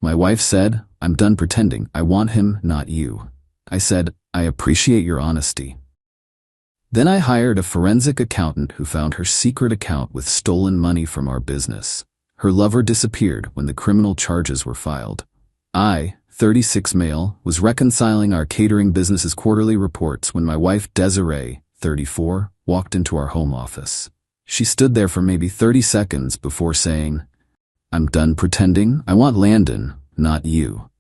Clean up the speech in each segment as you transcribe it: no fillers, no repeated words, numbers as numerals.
My wife said, "I'm done pretending. I want him, not you." I said, "I appreciate your honesty." Then I hired a forensic accountant who found her secret account with stolen money from our business. Her lover disappeared when the criminal charges were filed. I, 36 male, was reconciling our catering business's quarterly reports when my wife Desiree, 34, walked into our home office. She stood there for maybe 30 seconds before saying, "I'm done pretending. I want Landon, not you."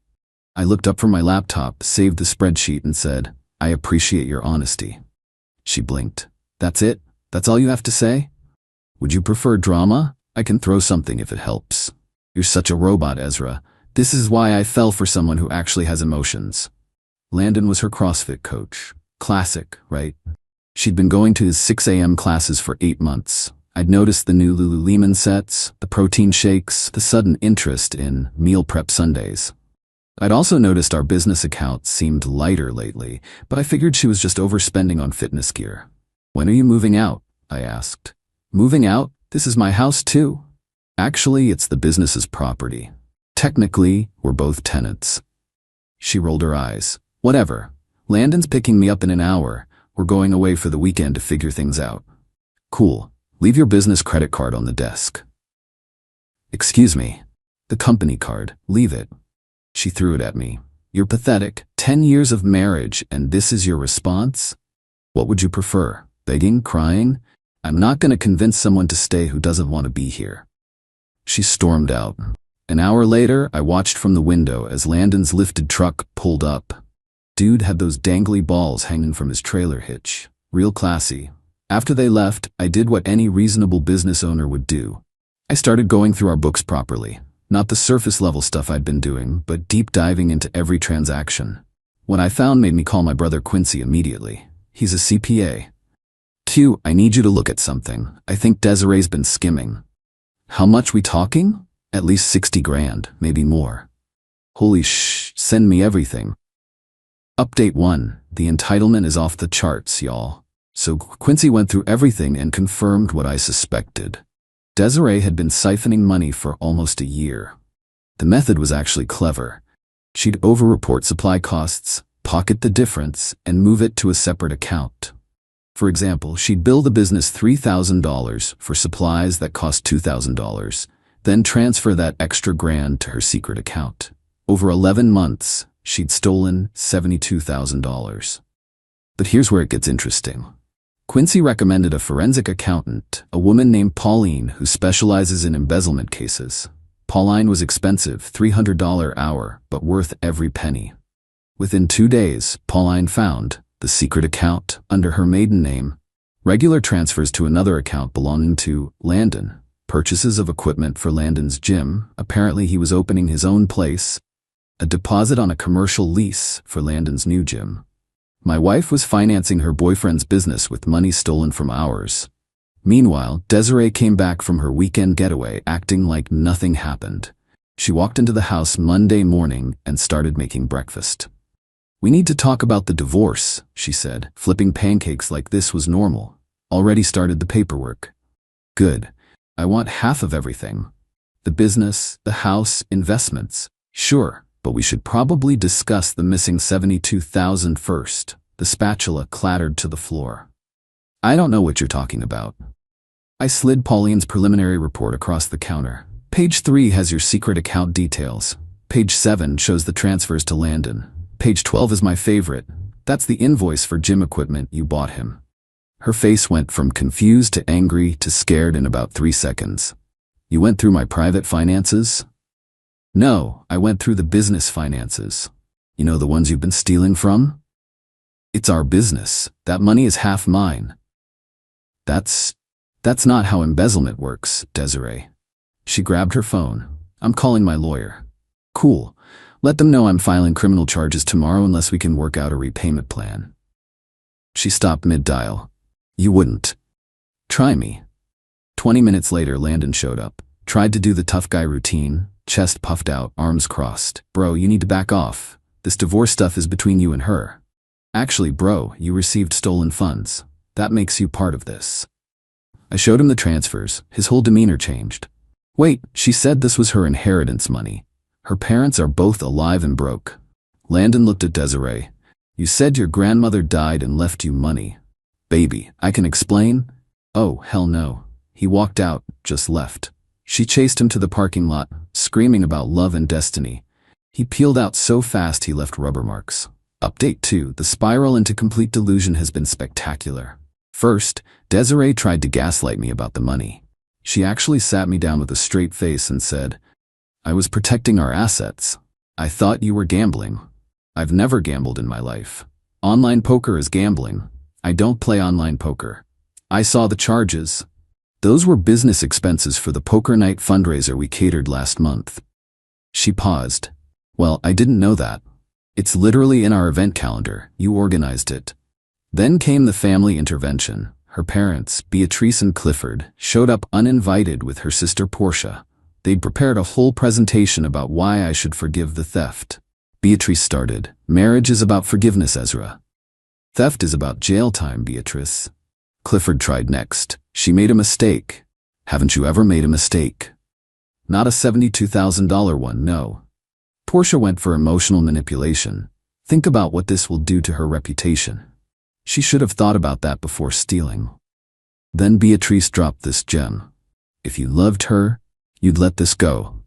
I looked up from my laptop, saved the spreadsheet, and said, "I appreciate your honesty." She blinked. "That's it? That's all you have to say? Would you prefer drama? I can throw something if it helps." "You're such a robot, Ezra. This is why I fell for someone who actually has emotions." Landon was her CrossFit coach. Classic, right? She'd been going to his 6 a.m. classes for 8 months. I'd noticed the new Lululemon sets, the protein shakes, the sudden interest in meal prep Sundays. I'd also noticed our business account seemed lighter lately, but I figured she was just overspending on fitness gear. "When are you moving out?" I asked. "Moving out? This is my house too." "Actually, it's the business's property. Technically, we're both tenants." She rolled her eyes. "Whatever. Landon's picking me up in an hour. We're going away for the weekend to figure things out." "Cool. Leave your business credit card on the desk." "Excuse me. The company card. Leave it." She threw it at me. "You're pathetic. 10 years of marriage, and this is your response? What would you prefer? Begging? Crying? I'm not going to convince someone to stay who doesn't want to be here." She stormed out. An hour later, I watched from the window as Landon's lifted truck pulled up. Dude had those dangly balls hanging from his trailer hitch. Real classy. After they left, I did what any reasonable business owner would do. I started going through our books properly. Not the surface level stuff I'd been doing, but deep diving into every transaction. What I found made me call my brother Quincy immediately. He's a CPA. "Q, I need you to look at something. I think Desiree's been skimming." "How much we talking?" "At least 60 grand, maybe more." "Holy send me everything." Update 1. The entitlement is off the charts, y'all. So Quincy went through everything and confirmed what I suspected. Desiree had been siphoning money for almost a year. The method was actually clever. She'd overreport supply costs, pocket the difference, and move it to a separate account. For example, she'd bill the business $3,000 for supplies that cost $2,000, then transfer that extra grand to her secret account. Over 11 months, she'd stolen $72,000. But here's where it gets interesting. Quincy recommended a forensic accountant, a woman named Pauline who specializes in embezzlement cases. Pauline was expensive, $300 hour, but worth every penny. Within 2 days, Pauline found the secret account under her maiden name, regular transfers to another account belonging to Landon, purchases of equipment for Landon's gym, apparently he was opening his own place, a deposit on a commercial lease for Landon's new gym. My wife was financing her boyfriend's business with money stolen from ours. Meanwhile, Desiree came back from her weekend getaway acting like nothing happened. She walked into the house Monday morning and started making breakfast. "We need to talk about the divorce," she said, flipping pancakes like this was normal. "Already started the paperwork." "Good. I want half of everything. The business, the house, investments. Sure. But we should probably discuss the missing $72,000 first." The spatula clattered to the floor. "I don't know what you're talking about." I slid Pauline's preliminary report across the counter. "Page 3 has your secret account details. Page 7 shows the transfers to Landon. Page 12 is my favorite. That's the invoice for gym equipment you bought him." Her face went from confused to angry to scared in about 3 seconds. "You went through my private finances?" "No, I went through the business finances. You know, the ones you've been stealing from? It's our business. That money is half mine." That's not how embezzlement works, Desiree." She grabbed her phone. "I'm calling my lawyer." "Cool. Let them know I'm filing criminal charges tomorrow unless we can work out a repayment plan." She stopped mid-dial. "You wouldn't." "Try me." 20 minutes later, Landon showed up. Tried to do the tough guy routine. Chest puffed out, arms crossed. "Bro, you need to back off. This divorce stuff is between you and her." "Actually, bro, you received stolen funds. That makes you part of this." I showed him the transfers. His whole demeanor changed. "Wait, she said this was her inheritance money. Her parents are both alive and broke. Landon looked at Desiree. You said your grandmother died and left you money. Baby, I can explain? Oh, hell no. He walked out, just left. She chased him to the parking lot, screaming about love and destiny. He peeled out so fast he left rubber marks. Update 2. The spiral into complete delusion has been spectacular. First, Desiree tried to gaslight me about the money. She actually sat me down with a straight face and said, I was protecting our assets. I thought you were gambling. I've never gambled in my life. Online poker is gambling. I don't play online poker. I saw the charges. Those were business expenses for the poker night fundraiser we catered last month. She paused. Well, I didn't know that. It's literally in our event calendar. You organized it. Then came the family intervention. Her parents, Beatrice and Clifford, showed up uninvited with her sister Portia. They'd prepared a whole presentation about why I should forgive the theft. Beatrice started, Marriage is about forgiveness, Ezra. Theft is about jail time, Beatrice. Clifford tried next. She made a mistake. Haven't you ever made a mistake? Not a $72,000 one, no. Portia went for emotional manipulation. Think about what this will do to her reputation. She should have thought about that before stealing. Then Beatrice dropped this gem. If you loved her, you'd let this go.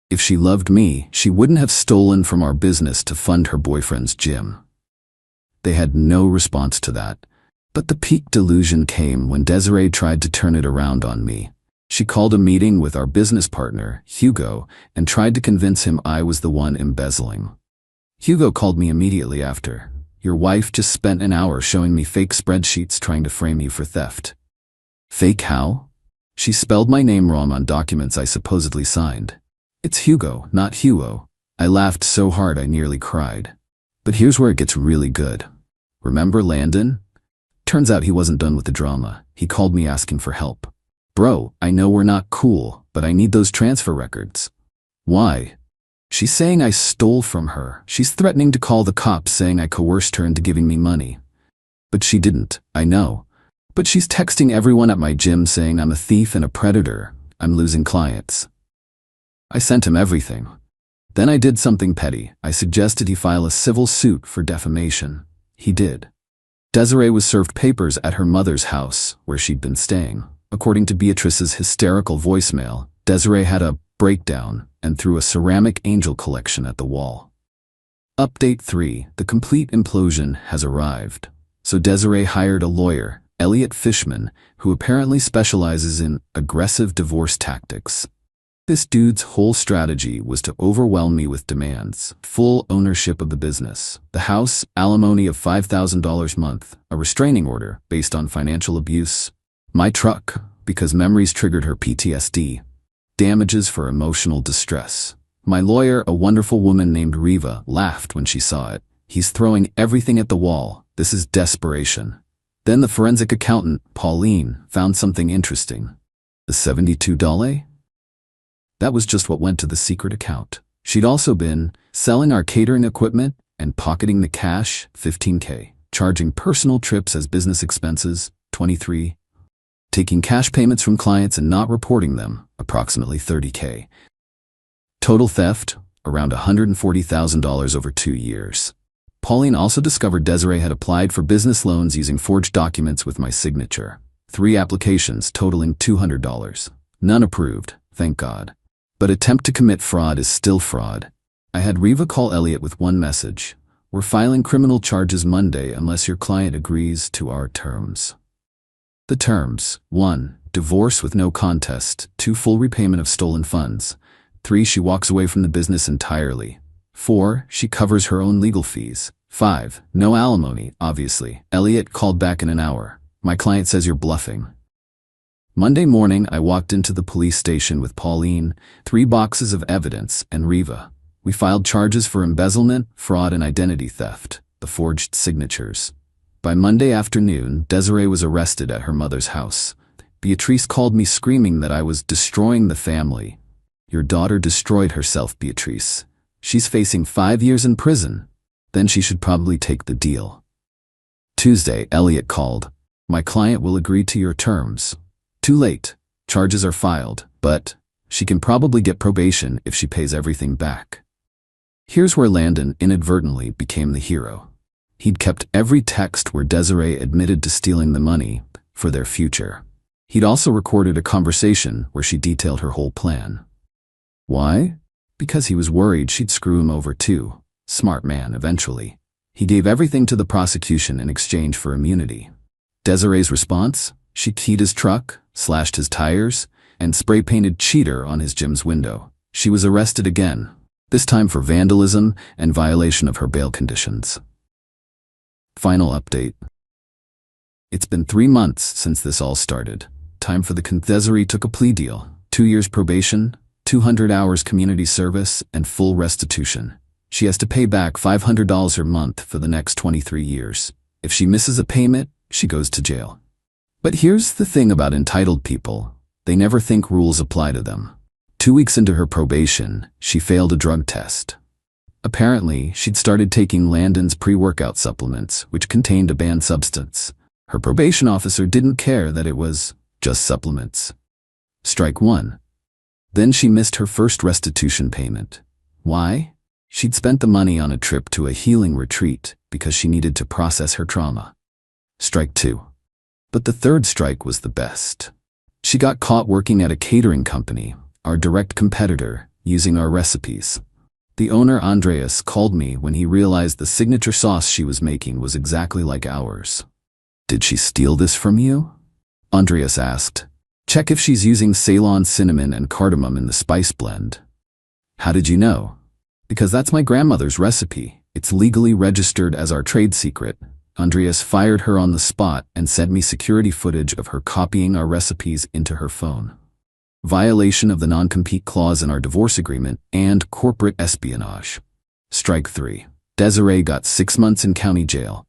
If she loved me, she wouldn't have stolen from our business to fund her boyfriend's gym. They had no response to that. But the peak delusion came when Desiree tried to turn it around on me. She called a meeting with our business partner, Hugo, and tried to convince him I was the one embezzling. Hugo called me immediately after. Your wife just spent an hour showing me fake spreadsheets trying to frame you for theft. Fake how? She spelled my name wrong on documents I supposedly signed. It's Hugo, not Hugo. I laughed so hard I nearly cried. But here's where it gets really good. Remember Landon? Turns out he wasn't done with the drama. He called me asking for help. Bro, I know we're not cool, but I need those transfer records. Why? She's saying I stole from her. She's threatening to call the cops saying I coerced her into giving me money. But she didn't, I know. But she's texting everyone at my gym saying I'm a thief and a predator. I'm losing clients. I sent him everything. Then I did something petty. I suggested he file a civil suit for defamation. He did. Desiree was served papers at her mother's house, where she'd been staying. According to Beatrice's hysterical voicemail, Desiree had a breakdown and threw a ceramic angel collection at the wall. Update 3. The complete implosion has arrived. So Desiree hired a lawyer, Elliot Fishman, who apparently specializes in aggressive divorce tactics. This dude's whole strategy was to overwhelm me with demands, full ownership of the business, the house, alimony of $5,000 a month, a restraining order based on financial abuse, my truck, because memories triggered her PTSD, damages for emotional distress. My lawyer, a wonderful woman named Riva, laughed when she saw it. He's throwing everything at the wall. This is desperation. Then the forensic accountant, Pauline, found something interesting. The $72? That was just what went to the secret account. She'd also been selling our catering equipment and pocketing the cash, $15K, charging personal trips as business expenses, $23, taking cash payments from clients and not reporting them, approximately $30K. Total theft, around $140,000 over 2 years. Pauline also discovered Desiree had applied for business loans using forged documents with my signature. 3 applications totaling $200. None approved, thank God. But attempt to commit fraud is still fraud. I had Riva call Elliot with one message. We're filing criminal charges Monday unless your client agrees to our terms. The terms: 1. Divorce with no contest. 2. Full repayment of stolen funds. 3. She walks away from the business entirely. 4. She covers her own legal fees. 5. No alimony, obviously. Elliot called back in an hour. My client says you're bluffing. Monday morning, I walked into the police station with Pauline, 3 boxes of evidence, and Riva. We filed charges for embezzlement, fraud, and identity theft, the forged signatures. By Monday afternoon, Desiree was arrested at her mother's house. Beatrice called me screaming that I was destroying the family. Your daughter destroyed herself, Beatrice. She's facing 5 years in prison. Then she should probably take the deal. Tuesday, Elliot called. My client will agree to your terms. Too late. Charges are filed, but she can probably get probation if she pays everything back. Here's where Landon inadvertently became the hero. He'd kept every text where Desiree admitted to stealing the money for their future. He'd also recorded a conversation where she detailed her whole plan. Why? Because he was worried she'd screw him over too. Smart man, eventually. He gave everything to the prosecution in exchange for immunity. Desiree's response? She keyed his truck, slashed his tires, and spray-painted cheater on his gym's window. She was arrested again, this time for vandalism and violation of her bail conditions. Final update. It's been 3 months since this all started. Time for the Desiree took a plea deal. 2 years probation, 200 hours community service, and full restitution. She has to pay back $500 a month for the next 23 years. If she misses a payment, she goes to jail. But here's the thing about entitled people. They never think rules apply to them. 2 weeks into her probation, she failed a drug test. Apparently, she'd started taking Landon's pre-workout supplements, which contained a banned substance. Her probation officer didn't care that it was just supplements. Strike 1. Then she missed her first restitution payment. Why? She'd spent the money on a trip to a healing retreat because she needed to process her trauma. Strike 2. But the third strike was the best. She got caught working at a catering company, our direct competitor, using our recipes. The owner, Andreas, called me when he realized the signature sauce she was making was exactly like ours. "Did she steal this from you?" Andreas asked. "Check if she's using Ceylon cinnamon and cardamom in the spice blend." "How did you know?" "Because that's my grandmother's recipe. It's legally registered as our trade secret." Andreas fired her on the spot and sent me security footage of her copying our recipes into her phone. Violation of the non-compete clause in our divorce agreement and corporate espionage. Strike 3. Desiree got 6 months in county jail.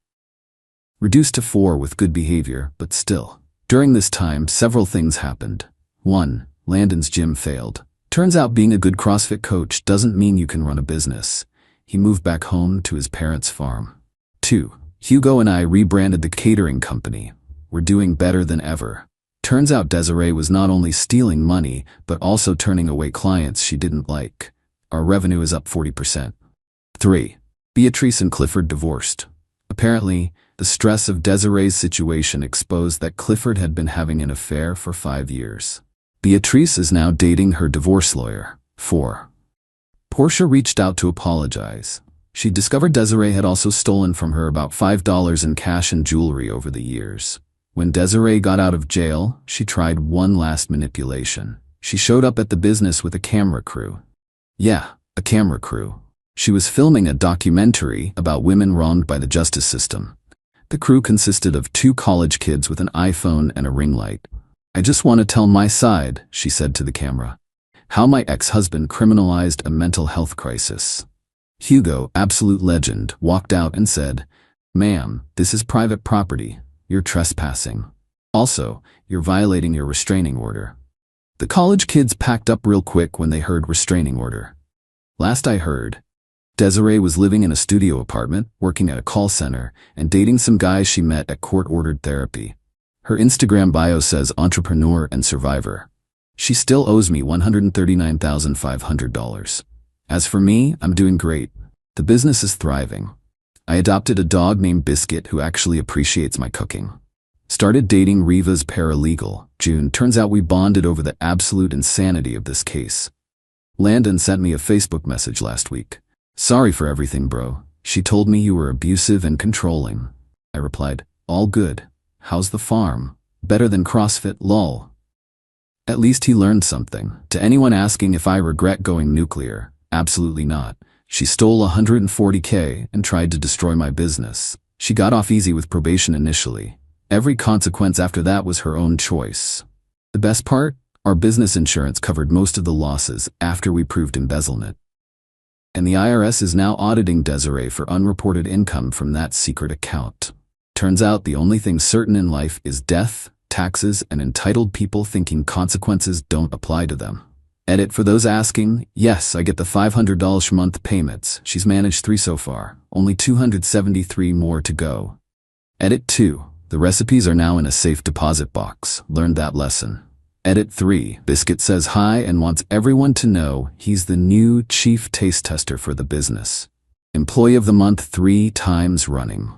Reduced to 4 with good behavior, but still. During this time, several things happened. 1. Landon's gym failed. Turns out being a good CrossFit coach doesn't mean you can run a business. He moved back home to his parents' farm. 2. Hugo and I rebranded the catering company. We're doing better than ever. Turns out Desiree was not only stealing money, but also turning away clients she didn't like. Our revenue is up 40%. 3. Beatrice and Clifford divorced. Apparently, the stress of Desiree's situation exposed that Clifford had been having an affair for 5 years. Beatrice is now dating her divorce lawyer. 4. Portia reached out to apologize. She discovered Desiree had also stolen from her about $5 in cash and jewelry over the years. When Desiree got out of jail, she tried one last manipulation. She showed up at the business with a camera crew. Yeah, a camera crew. She was filming a documentary about women wronged by the justice system. The crew consisted of 2 college kids with an iPhone and a ring light. "I just want to tell my side," she said to the camera. "How my ex-husband criminalized a mental health crisis." Hugo, absolute legend, walked out and said, "Ma'am, this is private property. You're trespassing. Also, you're violating your restraining order." The college kids packed up real quick when they heard restraining order. Last I heard, Desiree was living in a studio apartment, working at a call center, and dating some guys she met at court-ordered therapy. Her Instagram bio says entrepreneur and survivor. She still owes me $139,500. As for me, I'm doing great. The business is thriving. I adopted a dog named Biscuit who actually appreciates my cooking. Started dating Riva's paralegal, June. Turns out we bonded over the absolute insanity of this case. Landon sent me a Facebook message last week. "Sorry for everything, bro. She told me you were abusive and controlling." I replied, "All good. How's the farm? Better than CrossFit, lol." At least he learned something. To anyone asking if I regret going nuclear, absolutely not. She stole $140K and tried to destroy my business. She got off easy with probation initially. Every consequence after that was her own choice. The best part? Our business insurance covered most of the losses after we proved embezzlement. And the IRS is now auditing Desiree for unreported income from that secret account. Turns out the only thing certain in life is death, taxes, and entitled people thinking consequences don't apply to them. Edit for those asking, yes, I get the $500 a month payments. She's managed 3 so far, only 273 more to go. Edit 2. The recipes are now in a safe deposit box. Learned that lesson. Edit 3. Biscuit says hi and wants everyone to know he's the new chief taste tester for the business. Employee of the month 3 times running.